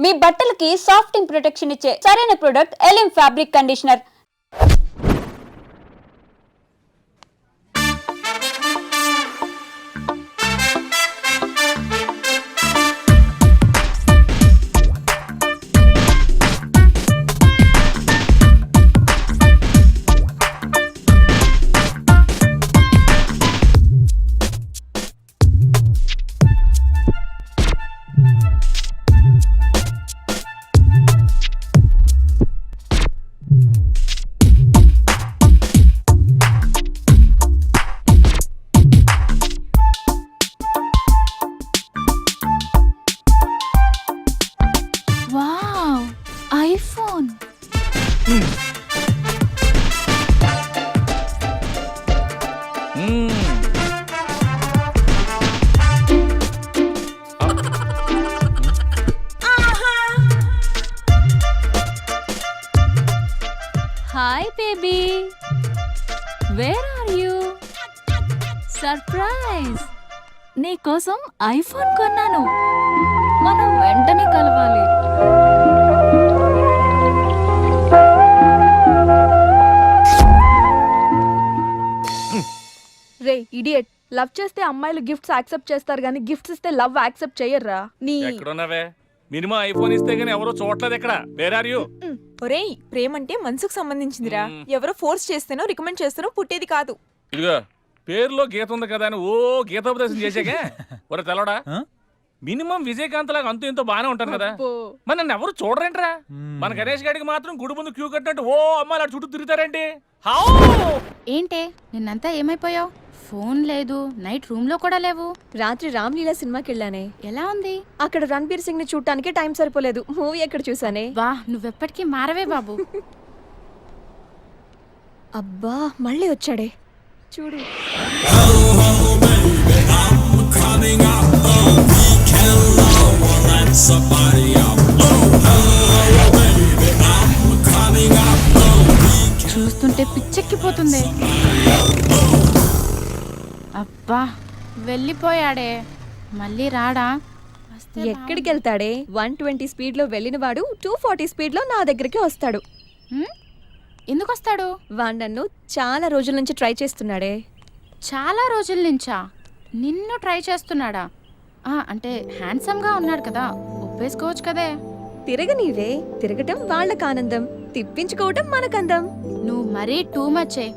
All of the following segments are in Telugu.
మీ బట్టలకి సాఫ్టింగ్ ప్రొటెక్షన్ ఇచ్చే సరైన ప్రొడక్ట్ ఎలిమ్ fabric conditioner. Wow, iPhone. Hi baby, where are you? Surprise, నీకోసం ఐఫోన్ కొన్నాను. మనం వెంటనే కలవాలి. రే ఇడియట్, లవ్ చేస్తే అమ్మాయిలు గిఫ్ట్స్ యాక్సెప్ట్ చేస్తారు గానీ గిఫ్ట్స్ ఇస్తే లవ్ యాక్సెప్ట్ చెయ్యర్రా. నీ ఎక్కడున్నావే? మినిమం ఐఫోన్ ఇస్తే గానీ ఎవరో చూడలేదు ఎక్కడ. Where are you? ఒరేయ్, ప్రేమంటే మనసుకు సంబంధించిందిరా. ఎవరో ఫోర్స్ చేస్తేనో రికమెండ్ చేస్తేనో పుట్టేది కాదు. ఇదిగో పేరులో గీత ఉంది కదా అని ఓ గీతోపదేశం చేసాకే ఒరే తెలవడా? మినిమం విజయకాంత్ లాగా అంతూ ఇంతో బానే ఉంటాను కదా. మరి నన్ను ఎవరు చూడరేంట్రా? మన గణేష్ గాడికి మాత్రం గుడి ముందు క్యూ కట్టినట్టు ఓ అమ్మాయిలు అటు చుట్టూ తిరుగుతారేంటి? హౌ ఏంటే నిన్నంతా ఏమైపోయావు? ఫోన్ లేదు, నైట్ రూమ్ లో కూడా లేవు. రాత్రి రామ్లీలా సినిమాకి వెళ్ళానే. ఎలా ఉంది? అక్కడ రణబీర్ సింగ్ ని చూడటానికి టైం సరిపోలేదు. మూవీ ఎక్కడ చూసానే. వా, నువ్వెప్పటికీ మారవే బాబు. అబ్బా, మళ్ళీ వచ్చాడే చూడు. చూస్తుంటే పిచ్చెక్కిపోతుంది. అబ్బా, వెళ్ళిపోయాడే, మళ్ళీ రాడా? వస్తే ఎక్కడికి వెళ్తాడే? 120 స్పీడ్ లో వెళ్ళిన వాడు 240 స్పీడ్ లో నా దగ్గరికి వస్తాడు. హ్మ్? ఎందుకు వస్తాడు? వాడు నన్ను చాలా రోజుల నుంచి ట్రై చేస్తున్నాడే. చాలా రోజుల నుంచా? నిన్ను ట్రై చేస్తున్నాడా? అంటే హ్యాండ్సమ్ గా ఉన్నాడు కదా, ఒప్పేసుకోవచ్చు కదే. తిరగనీవే, తిరగటం వాళ్ళకి ఆనందం, తిప్పించుకోవటం మనకందం. నువ్వు మరీ టూ మచ్చే.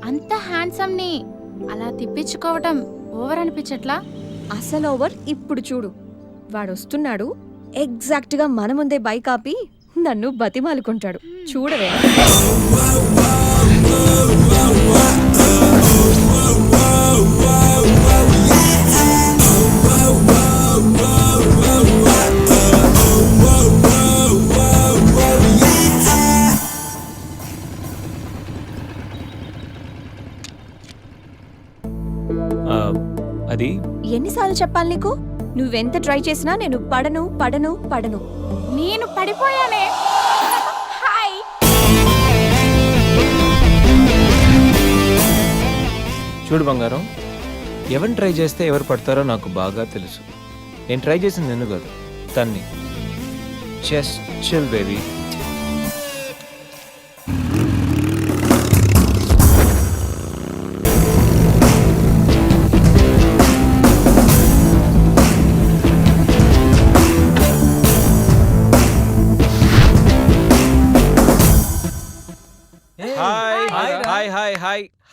అంత హ్యాండ్సమ్ ని అలా తిప్పించుకోవటం ఓవర్ అనిపించట్లా? అసలు ఓవర్. ఇప్పుడు చూడు, వాడు వస్తున్నాడు. ఎగ్జాక్ట్ గా మన ముందే బైక్ ఆపి నన్ను బతిమాలుకుంటాడు. చూడవే. అది ఎన్నిసార్లు చెప్పాలి నీకు? నువ్వెంత ట్రై చేసినా నేను పడను పడను పడను. నేను పడిపోయానే. హాయ్. చూడు బంగారం, ఎవరిని ట్రై చేస్తే ఎవరు పడతారో నాకు బాగా తెలుసు. నేను ట్రై చేసింది నిన్ను కాదు, తన్ని. Just chill baby.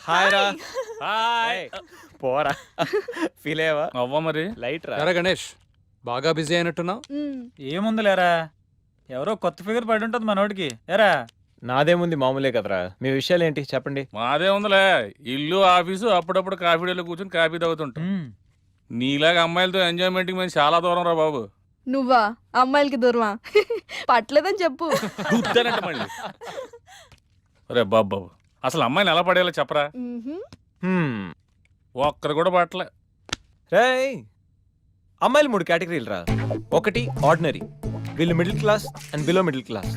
హాయ్ రా. హాయ్. పోరా, ఫీల్ అయ్యావా? అవ్వ మరి లైట్ రా. ఎరా గణేష్, బాగా బిజీ అయినట్టున్నావు. ఏముందిలేరా, ఎవరో కొత్త ఫిగర్ పడి ఉంటుంది మనోడికి. ఎరా నాదేముంది, మామూలే కదరా. మీ విషయాలు ఏంటి చెప్పండి. మాదే ఉందిలే, ఇల్లు ఆఫీసు, అప్పుడప్పుడు కాఫీ డేలో కూర్చొని కాఫీ తాగుతుంటాం. నీలాగా అమ్మాయిలతో ఎంజాయ్మెంట్కి మేము చాలా దూరం రా బాబు. నువ్వా అమ్మాయిలకి దూరమా? పట్లేదని చెప్పు. గుద్దానంట మళ్ళీ. రే బాబు, అసలు అమ్మాయిని ఎలా పడేయాలో చెప్పరా? ఒక్కరు కూడా పట్టలే. రేయ్, అమ్మాయిలు 3 కేటగిరీలు రా. ఒకటి ఆర్డినరీ, వీళ్ళు middle class and below middle class.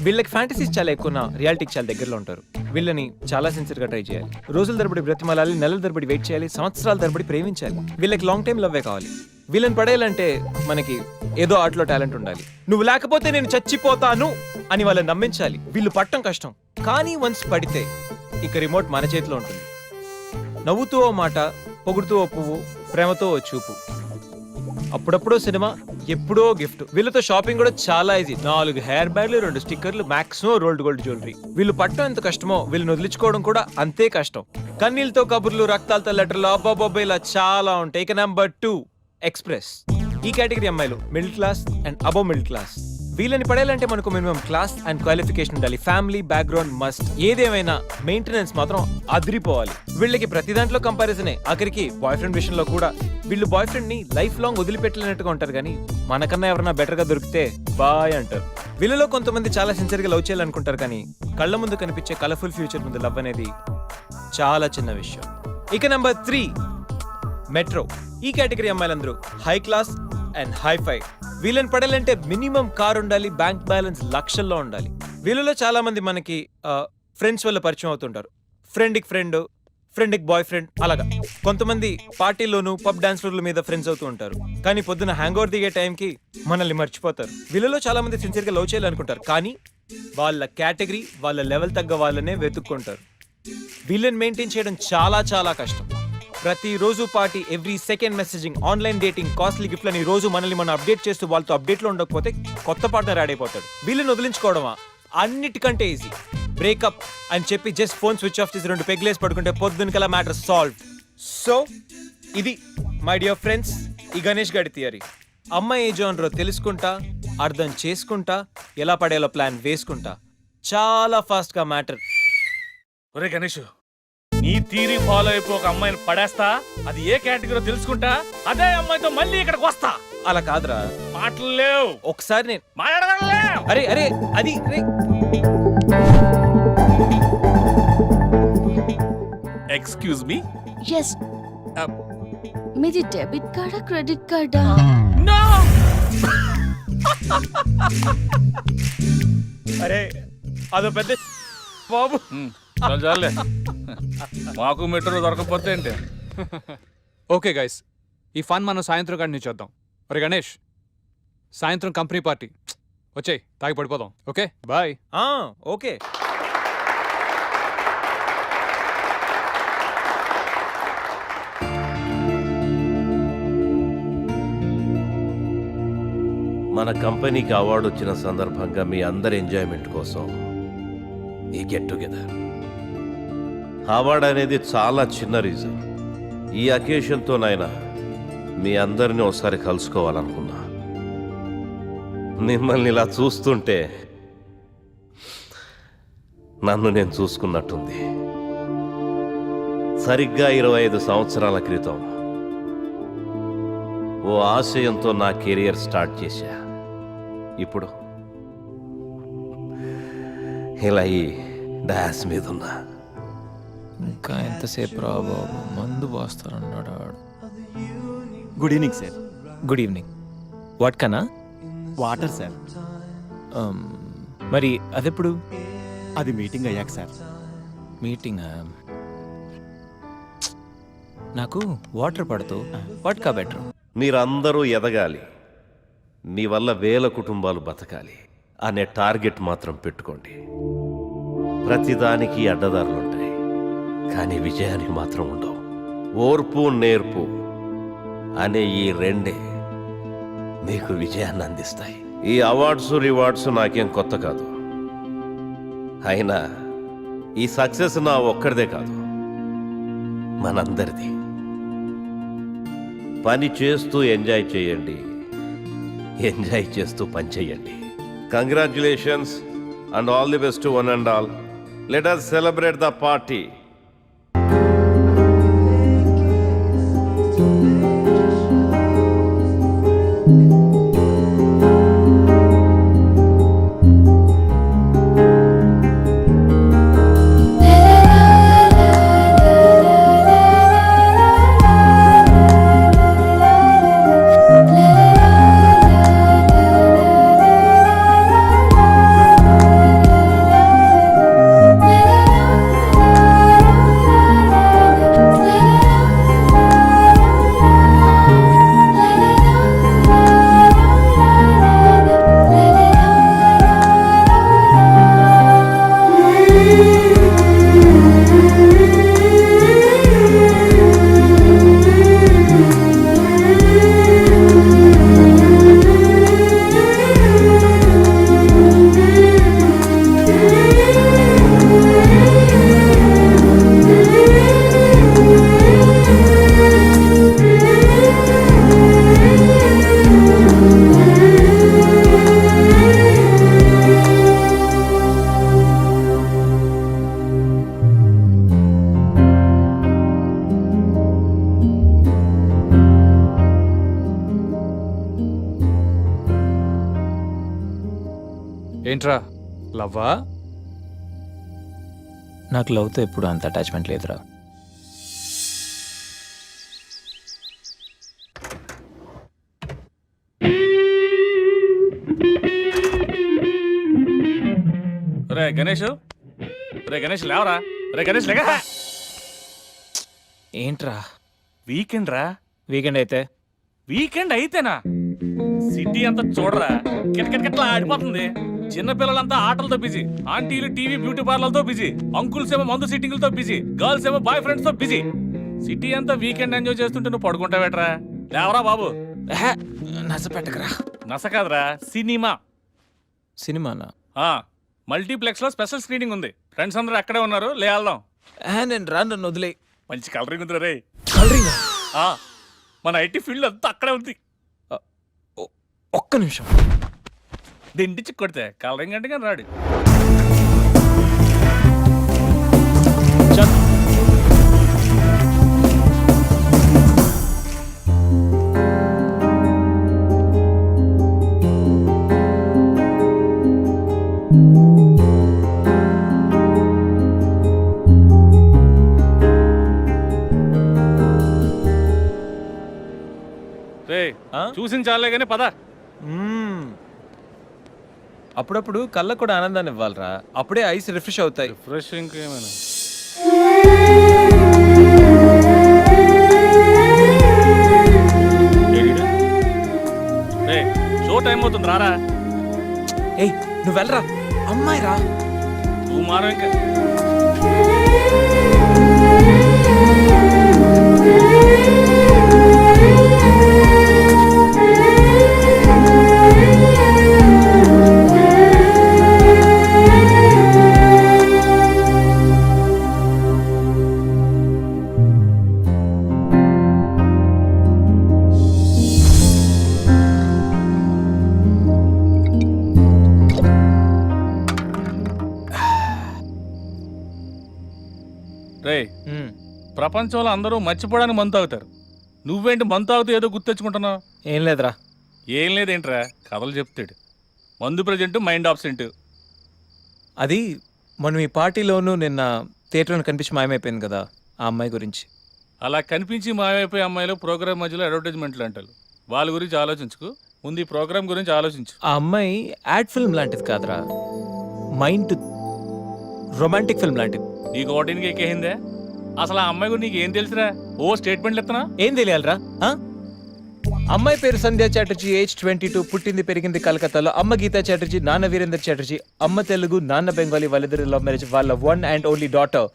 వీళ్ళకి ఫ్యాంటసీస్ చాలా ఎక్కువ, రియాలిటీకి చాలా దగ్గరలో ఉంటారు. వీళ్ళని చాలా సిన్సియర్గా ట్రై చేయాలి. రోజుల తరబడి బ్రతిమాలాలి, నెలల తరబడి వెయిట్ చేయాలి, సంవత్సరాల తరబడి ప్రేమించాలి. వీళ్ళకి లాంగ్ టైం లవ్వే కావాలి. వీళ్ళని పడేయాలంటే మనకి ఏదో ఆటలో టాలెంట్ ఉండాలి. నువ్వు లేకపోతే నేను చచ్చిపోతాను అని వాళ్ళని నమ్మించాలి. వీళ్ళు పట్టం కష్టం, కానీ వన్స్ పడితే ఇక రిమోట్ మన చేతిలో ఉంటుంది. నవ్వుతూ ఓ మాట, పొగుడుతూ ఓ పువ్వు, ప్రేమతో ఓ చూపు. అప్పుడప్పుడో సినిమా, ఎప్పుడో గిఫ్ట్. వీళ్ళతో షాపింగ్ కూడా చాలా ఈజీ. 4 హెయిర్ బ్యాండ్లు, 2 స్టిక్కర్లు, మాక్సిమం రోల్డ్ గోల్డ్ జ్యువెలరీ. వీళ్ళు పట్టం ఎంత కష్టమో వీళ్ళని వదిలించుకోవడం కూడా అంతే కష్టం. కన్నీళ్ళతో కబుర్లు, రక్తాలతో లెటర్లు, అబ్బాబొబ్బా ఇలా చాలా ఉంటాయి. ఇక నెంబర్ 2 ఎక్స్ప్రెస్. ఈ కేటగిరీ అమ్మాయిలు middle class and above middle class. వీళ్ళని పడేయాలంటే మనకు మినిమం క్లాస్ అండ్ క్వాలిఫికేషన్ ఉండాలి. Family background must. ఏదేమైనా మెయింటెనెన్స్ మాత్రం అదిరిపోవాలి. వీళ్ళకి ప్రతి దాంట్లో కంపారిజనే. ఆఖరికి బాయ్ ఫ్రెండ్ విషయంలో కూడా. వీళ్ళు బాయ్ ఫ్రెండ్ ని లైఫ్ లాంగ్ వదిలిపెట్టలేనట్టుగా ఉంటారు, కానీ మనకన్నా ఎవరైనా బెటర్ గా దొరికితే బాయ్ అంటారు. వీళ్ళలో కొంతమంది చాలా సిన్సియర్ గా లవ్ చేయాలనుకుంటారు, కానీ కళ్ళ ముందు కనిపించే కలర్ఫుల్ ఫ్యూచర్ ముందు లవ్ అనేది చాలా చిన్న విషయం. ఇక నెంబర్ 3 మెట్రో. ఈ కేటగిరీ అమ్మాయిలందరూ హై క్లాస్ అండ్ హైఫై. వీళ్ళని పడాలంటే మినిమం కార్ ఉండాలి, బ్యాంక్ బ్యాలెన్స్ లక్షల్లో ఉండాలి. వీళ్ళలో చాలా మంది మనకి ఫ్రెండ్స్ వల్ల పరిచయం అవుతుంటారు. ఫ్రెండ్కి ఫ్రెండ్, ఫ్రెండ్కి బాయ్ ఫ్రెండ్, అలాగా. కొంతమంది పార్టీల్లోనూ పబ్ డాన్స్ల మీద ఫ్రెండ్స్ అవుతూ ఉంటారు, కానీ పొద్దున హ్యాంగ్ ఓవర్ దిగే టైంకి మనల్ని మర్చిపోతారు. వీళ్ళలో చాలా మంది సిన్సియర్గా లవ్ చేయాలనుకుంటారు, కానీ వాళ్ళ కేటగిరీ, వాళ్ళ లెవెల్ తగ్గ వాళ్ళనే వెతుక్కుంటారు. వీళ్ళని మెయింటైన్ చేయడం చాలా చాలా కష్టం. ప్రతిరోజు party, every second messaging, online dating, costly గిఫ్ట్లని రోజు మనల్ని మనం అప్డేట్ చేస్తూ వాళ్ళతో అప్డేట్లో ఉండకపోతే కొత్త పార్ట్నర్ యాడ్ అయిపోతాడు. వీళ్ళని వదిలించుకోవడమా అన్నిటికంటే ఈజీ. బ్రేకప్ అని చెప్పి జస్ట్ ఫోన్ స్విచ్ ఆఫ్ చేసి 2 పెగ్లేసి పడుకుంటే పొద్దునకల్లా మ్యాటర్ సాల్వ్. సో ఇది మై డియర్ ఫ్రెండ్స్ ఈ గణేష్ గాడి థియరీ. అమ్మాయి ఏ జోనరో తెలుసుకుంటా, అర్థం చేసుకుంటా, ఎలా పడేయాలో ప్లాన్ వేసుకుంటా, చాలా ఫాస్ట్గా మ్యాటర్. ఒరే గణేష్, నీ థీరీ ఫాలో అయిపో ఒక అమ్మాయిని పడేస్తా, అది ఏ కేటగిరీ తెలుసుకుంటా, అదే అమ్మాయితో మళ్ళీ ఇక్కడికి వస్తా. అలా కాదురా, మాటలు లేవు, ఒకసారి నేను మాట్లాడలేవు. అరే అరే అది ఎక్స్క్యూజ్ మీ. ఎస్. మీది డెబిట్ కార్డా క్రెడిట్ కార్డా? నో. అరే అదో పెద్ద బాబు. చాలే, మాకు మెట్రో దొరకకపోతే ఏంటి? ఓకే గైస్, ఈ ఫన్ మనం సాయంత్రం కాడి నుంచి చేద్దాం. ఒరే గణేష్, సాయంత్రం కంపెనీ పార్టీ వచ్చేయ్, తాగి పడిపోదాం. Okay bye. ఓకే. మన కంపెనీకి అవార్డు వచ్చిన సందర్భంగా మీ అందరి ఎంజాయ్మెంట్ కోసం ఈ గెట్ టుగెదర్. అవార్డు అనేది చాలా చిన్న రీజన్. ఈ అకేషన్తోనైనా మీ అందరినీ ఒకసారి కలుసుకోవాలనుకున్నా. మిమ్మల్ని ఇలా చూస్తుంటే నన్ను నేను చూసుకున్నట్టుంది. సరిగ్గా 25 సంవత్సరాల క్రితం ఓ ఆశయంతో నా కెరియర్ స్టార్ట్ చేశా. ఇప్పుడు ఇలా ఈ డాన్స్ మీద ఉన్నా. ఇంకా ఎంతసేపు రా బాబు, మందు పోస్తారన్నాడు. Good evening sir. Good evening. What కన్నా? Water sir. మరి అదెప్పుడు? అది మీటింగ్ అయ్యాక సార్. మీటింగ్? నాకు వాటర్ పడుతూ వాట్కా బెటర్. మీరందరూ ఎదగాలి, మీ వల్ల వేల కుటుంబాలు బతకాలి అనే టార్గెట్ మాత్రం పెట్టుకోండి. ప్రతిదానికి అడ్డదారులుంటాయి, కానీ విజయానికి మాత్రం ఉండవు. ఓర్పు నేర్పు అనే ఈ రెండే మీకు విజయాన్ని అందిస్తాయి. ఈ అవార్డ్స్ రివార్డ్స్ నాకేం కొత్త కాదు. అయినా ఈ సక్సెస్ నా ఒక్కడిదే కాదు, మనందరిది. పని చేస్తూ ఎంజాయ్ చేయండి, ఎంజాయ్ చేస్తూ పని చేయండి. Congratulations and all the best to one and all. Let us celebrate the party. ఏంట్రా లవ్వా? నాకు లవ్తో ఎప్పుడు అంత అటాచ్మెంట్ లేదురా. రే గణేష్, రే గణేష్ లేవరా, రే గణేష్ లేక. ఏంట్రా వీకెండ్ రా. వీకెండ్ అయితే? వీకెండ్ అయితేనా? సిటీ అంతా చూడరా, కిటకిటకిట్లా ఆడిపోతుంది. చిన్నపిల్లలంతా ఆటలతో బిజీ, ఆంటీలు టీవీ బ్యూటీ పార్లర్తో బిజీ, అంకుల్స్ ఏమో మందు సిట్టింగ్లతో బిజీ, గర్ల్స్ ఏమో బాయ్ ఫ్రెండ్స్ తో బిజీ. సిటీ అంతా వీకెండ్ ఎంజాయ్ చేస్తుంటే నువ్వు పడుకుంటావేట్రా? లేవరా బాబు. నస పెట్టకరా. నస కాదురా, సినిమా. సినిమానా? మల్టీప్లెక్స్ లో స్పెషల్ స్క్రీనింగ్ ఉంది. ఫ్రెండ్స్ అందరూ అక్కడే ఉన్నారు, లే వెళ్దాం. నేను రా, నన్ను వదిలే. మంచి కలరింగ్ ఉంది రే. కలరింగ్? మన ఐటీ ఫీల్డ్ అంతా అక్కడే ఉంది. ఒక్క నిమిషం. దిండిచి కొడితే కలరింగ్ అంటే కానీ రాడు. రే చూసిన చాలే కానీ పద. అప్పుడప్పుడు కళ్ళకు కూడా ఆనందాన్ని ఇవ్వాలరా, అప్పుడే ఐస్ రిఫ్రెష్ అవుతాయి. ఫ్రెష్ ఇంకేమైనా షో టైం అవుతుంది, రారా. ఏయ్ నువ్వు వెళ్ళరా, అమ్మాయి రా. నువ్వు మారం ఇంకా. రే ప్రపంచంలో అందరూ మర్చిపోవడానికి మందు తాగుతారు, నువ్వేంటి మందు తాగుతూ ఏదో గుర్తు తెచ్చుకుంటున్నావు? ఏం లేదురా. ఏం లేదేంట్రా, కథలు చెప్తాడు. మందు ప్రజెంట్, మైండ్ ఆబ్సెంట్. అది మనం ఈ పార్టీలోనూ నిన్న థియేటర్లో కనిపించి మాయమైపోయింది కదా, ఆ అమ్మాయి గురించి. అలా కనిపించి మాయమైపోయే అమ్మాయిలు ప్రోగ్రామ్ మధ్యలో అడ్వర్టైజ్మెంట్లు అంటారు. వాళ్ళ గురించి ఆలోచించుకు, ముందు ఈ ప్రోగ్రామ్ గురించి ఆలోచించు. ఆ అమ్మాయి యాడ్ ఫిల్మ్ లాంటిది కాదురా, మైండ్ రొమాంటిక్ ఫిల్మ్ లాంటిది. నీకు ఓటింగ్కి ఎక్కేసిందే? అసలు ఆ అమ్మాయి గురించి నీకు ఏం తెలుసురా? ఓ స్టేట్మెంట్లు ఇస్తున్నా. ఏం తెలియాలరా? అమ్మాయి పేరు సంధ్యా చటర్జీ, ఏజ్ 22, పుట్టింది పెరిగింది కలకత్తాలో. అమ్మ గీతా చటర్జీ, నాన్న వీరేందర్ చటర్జీ. అమ్మ తెలుగు, నాన్న బెంగాలీ. వాళ్ళిద్దరు లవ్ మ్యారేజ్. వాళ్ళ వన్ అండ్ ఓన్లీ డాటర్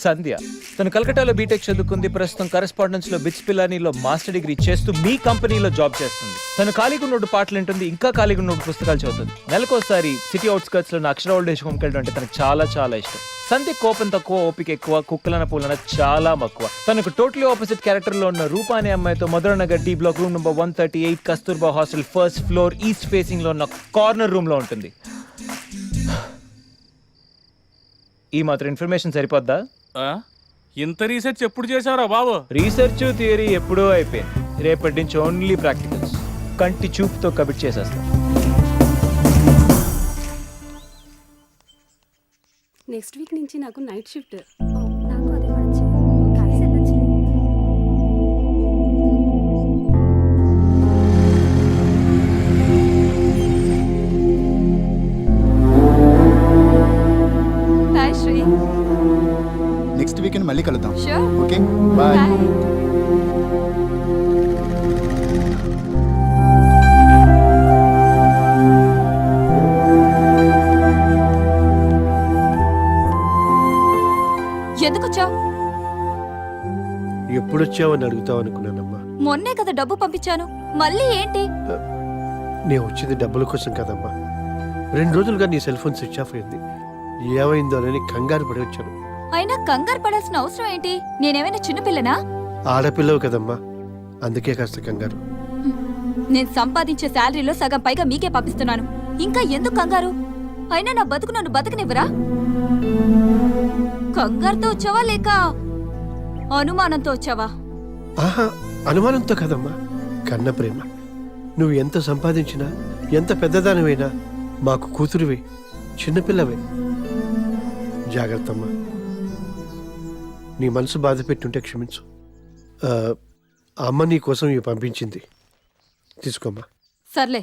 సంధ్య. తను కలకత్తాలో బీటెక్ చదువుకుంది. ప్రస్తుతం కరెస్పాండెన్స్ లో బిట్స్ పిలానీలో మాస్టర్ డిగ్రీ చేస్తూ మీ కంపెనీలో జాబ్ చేస్తుంది. తను ఖాళీగా ఉన్నోడు పాటలు వింటుంది, ఇంకా ఖాళీగా ఉన్నోడు పుస్తకాలు చదువుతుంది. నెలకోసారి సిటీ అవుట్స్కర్ట్స్ లో అక్షర ఓల్డ్ ఏజ్ హోమ్కి వెళ్ళడం అంటే తనకు చాలా చాలా ఇష్టం. సంధ్య కోపం తక్కువ, ఓపిక ఎక్కువ, కుక్కలన పూలన చాలా మక్కువ. తనకు టోటలీ ఆపోజిట్ క్యారెక్టర్ లో ఉన్న రూపా అనే అమ్మాయితో Madhuranagar D block room number 138 Kasturba hostel first floor east facing లో ఉన్న కార్నర్ రూమ్ లో ఉంటుంది. ఈ మాత్రం ఇన్ఫర్మేషన్ సరిపోద్దా? ఇంత రీసెర్చ్ ఎప్పుడు చేశారా బాబు? రీసెర్చ్ థియరీ ఎప్పుడూ అయిపోయింది. రేపటి నుంచి ఓన్లీ ప్రాక్టికల్స్. కంటి చూపుతో కబిట్ చేసేస్తాం. నెక్స్ట్ వీక్ నుంచి నాకు నైట్ షిఫ్ట్. నెక్స్ట్ వీకెండ్ మళ్ళీ కలుద్దాం. Sure. Okay bye. ఎందుకొచ్చావు? ఎప్పుడొచ్చావని అడుగుతావు అనుకున్నానమ్మా. మొన్నే కదా డబ్బు పంపించాను, మళ్ళీ ఏంటి? నేను వచ్చింది డబ్బుల కోసం కదమ్మా. 2 రోజులుగా నీ సెల్ ఫోన్ స్విచ్ ఆఫ్ అయింది. ఏమైందోనని కంగారు పడి వచ్చాను. అయినా కంగారు పడాల్సిన అవసరం ఏంటి? నేనేమైనా చిన్నపిల్లనా? ఆడపిల్లవు కదమ్మా, అందుకే కాస్త కంగారు. నేను సంపాదించే శాలరీలో సగం పైగా మీకే పంపిస్తున్నాను, ఇంకా ఎందుకు కంగారు? అయినా నా బతుకు నన్ను బతకనివ్వరా? కంగారుతో వచ్చావా లేక అనుమానంతో వచ్చావా? ఆహా, అనుమానంతో కదమ్మా, కన్న ప్రేమ. నువ్వు ఎంత సంపాదించినా, ఎంత పెద్దదానివైనా మాకు కూతురివే, చిన్నపిల్లవే. జాగ్రత్తమ్మా. నీ మనసు బాధ పెట్టుంటే క్షమించు. ఆ అమ్మ నీ కోసం ఇవి పంపించింది, తీసుకోమ్మా. సర్లే